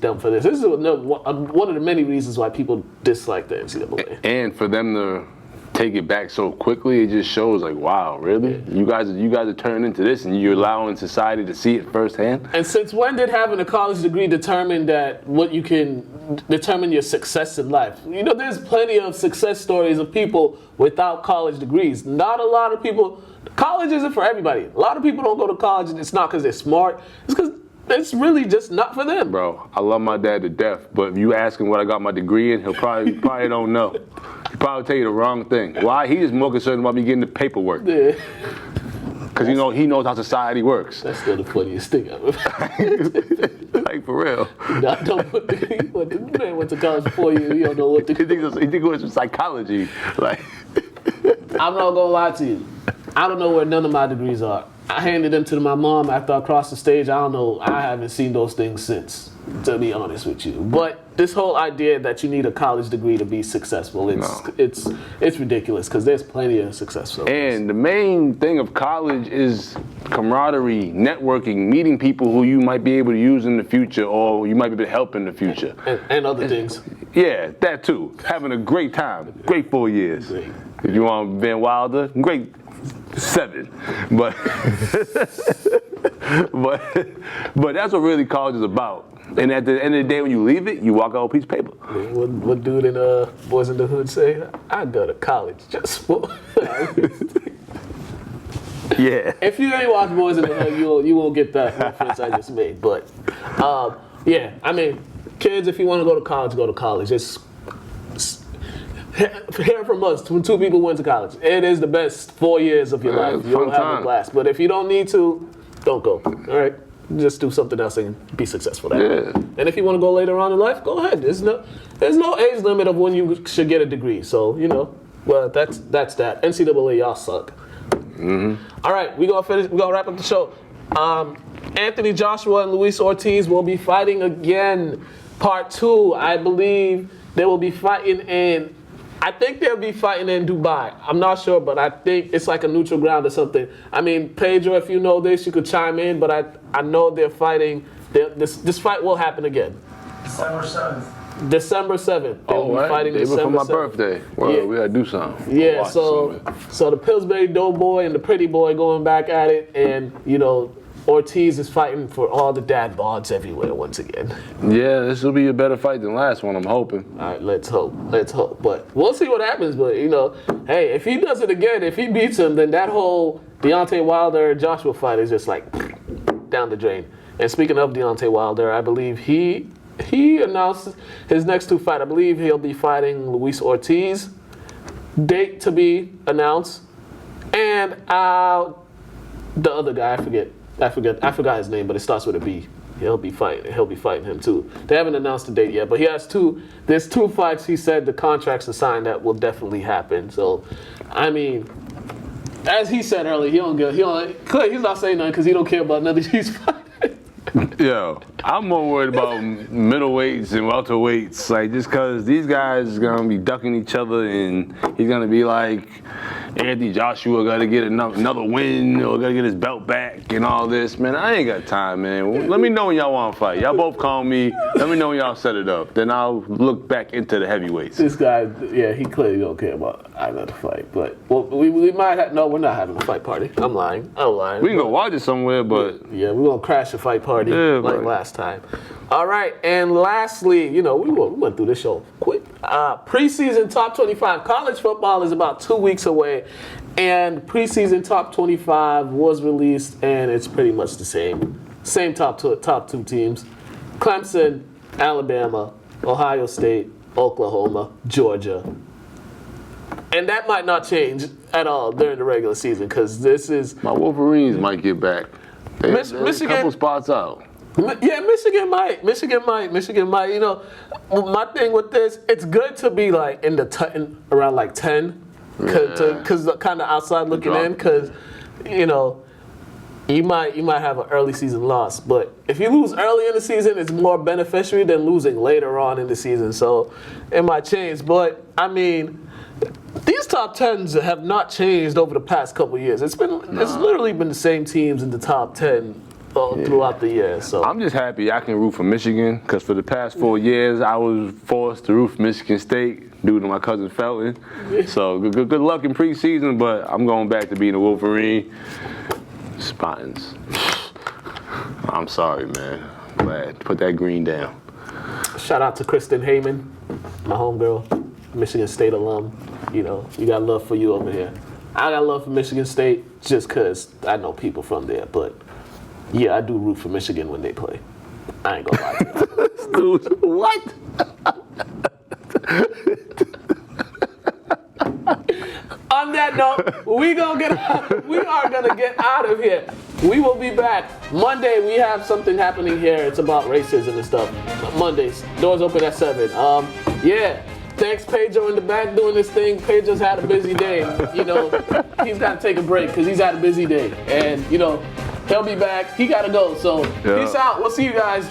dumb for this. This is one of the many reasons why people dislike the NCAA. And for them to take it back so quickly, it just shows, like, wow, really? Yeah. You guys are turning into this, and you're allowing society to see it firsthand? And since when did having a college degree determine your success in life? There's plenty of success stories of people without college degrees. Not a lot of people. College isn't for everybody. A lot of people don't go to college, and it's not because they're smart. It's because it's really just not for them. Bro, I love my dad to death, but if you ask him what I got my degree in, he'll probably don't know. He'll probably tell you the wrong thing. Why? He's just more concerned about me getting the paperwork. Yeah. Because he knows how society works. That's still the funniest thing ever. Like, for real. The man went to college for you. You don't know what to do. He think it was psychology. Like, I'm not gonna lie to you. I don't know where none of my degrees are. I handed them to my mom after I crossed the stage. I don't know. I haven't seen those things since, to be honest with you. But this whole idea that you need a college degree to be successful, it's ridiculous because there's plenty of successful. And the main thing of college is camaraderie, networking, meeting people who you might be able to use in the future or you might be able to help in the future. And other things. Yeah, that too. Having a great time. Great 4 years. Great. If you want Van Wilder, great 7. But but that's what really college is about. And at the end of the day, when you leave it, you walk out with a piece of paper. What dude in Boys in the Hood say? I go to college just for. Yeah. If you ain't watched Boys in the Hood, you won't get that reference I just made. But yeah, I mean, kids, if you want to go to college, go to college. It's hear from us when 2 people went to college. It is the best 4 years of your life. You'll have a blast. But if you don't need to, don't go. All right. Just do something else and be successful. And if you want to go later on in life, go ahead. There's no age limit of when you should get a degree. So well, that's that. NCAA, y'all suck. Mm-hmm. All right, we gonna finish. We gonna wrap up the show. Anthony Joshua and Luis Ortiz will be fighting again. Part 2, I believe they will be fighting in. I think they'll be fighting in Dubai. I'm not sure, but I think it's like a neutral ground or something. I mean, Pedro, if you know this, you could chime in, but I know they're fighting. This fight will happen again. December 7th. December 7th. They'll be fighting December 7th. For my birthday. Well, yeah. We gotta do something. Yeah, so the Pillsbury Doughboy and the Pretty Boy going back at it, and Ortiz is fighting for all the dad bods everywhere once again. Yeah, this will be a better fight than the last one, I'm hoping. All right, let's hope. But we'll see what happens. But, hey, if he does it again, if he beats him, then that whole Deontay Wilder-Joshua fight is just like down the drain. And speaking of Deontay Wilder, I believe he announced his next 2 fights. I believe he'll be fighting Luis Ortiz. Date to be announced. And the other guy, I forgot his name, but it starts with a B. He'll be fighting him too. They haven't announced the date yet, but he has 2. There's 2 fights. He said the contracts are signed that will definitely happen. So, I mean, as he said earlier, he's not saying nothing because he don't care about none of these fights. Yo, I'm more worried about middleweights and welterweights, just because these guys are gonna be ducking each other, and he's gonna be like, Anthony Joshua got to get another win or got to get his belt back and all this. Man, I ain't got time, man. Let me know when y'all want to fight. Y'all both call me. Let me know when y'all set it up. Then I'll look back into the heavyweights. This guy, he clearly don't care about either the fight. But we might have. No, we're not having a fight party. I'm lying. We can go watch it somewhere, but yeah, we're gonna crash a fight party like last time. All right, and lastly, we went through this show quick. Preseason top 25. College football is about 2 weeks away, and preseason top 25 was released, and it's pretty much the same top 2 teams: Clemson, Alabama, Ohio State, Oklahoma, Georgia. And that might not change at all during the regular season because this is my Wolverines might get back. They're a couple spots out. Yeah, Michigan might. My thing with this, it's good to be like in the around like 10, because kind of outside looking in, because you might have an early season loss, but if you lose early in the season, it's more beneficiary than losing later on in the season. So it might change, but I mean, these top 10s have not changed over the past couple of years. It's literally been the same teams in the top 10. Throughout the year, so I'm just happy I can root for Michigan because for the past 4 years I was forced to root for Michigan State due to my cousin Felton. So good luck in preseason, but I'm going back to being a Wolverine. Spartans. I'm sorry, man. Glad put that green down. Shout out to Kristen Heyman, my homegirl, Michigan State alum. You got love for you over here. I got love for Michigan State just because I know people from there, but. Yeah, I do root for Michigan when they play. I ain't gonna lie to you. Dude, what? On that note, we are gonna get out of here. We will be back Monday. We have something happening here. It's about racism and stuff. Mondays, doors open at 7. Thanks, Pedro, in the back doing this thing. Pedro's had a busy day. You know, he's got to take a break because he's had a busy day. And, you know, he'll be back. He got to go. So, peace out. We'll see you guys.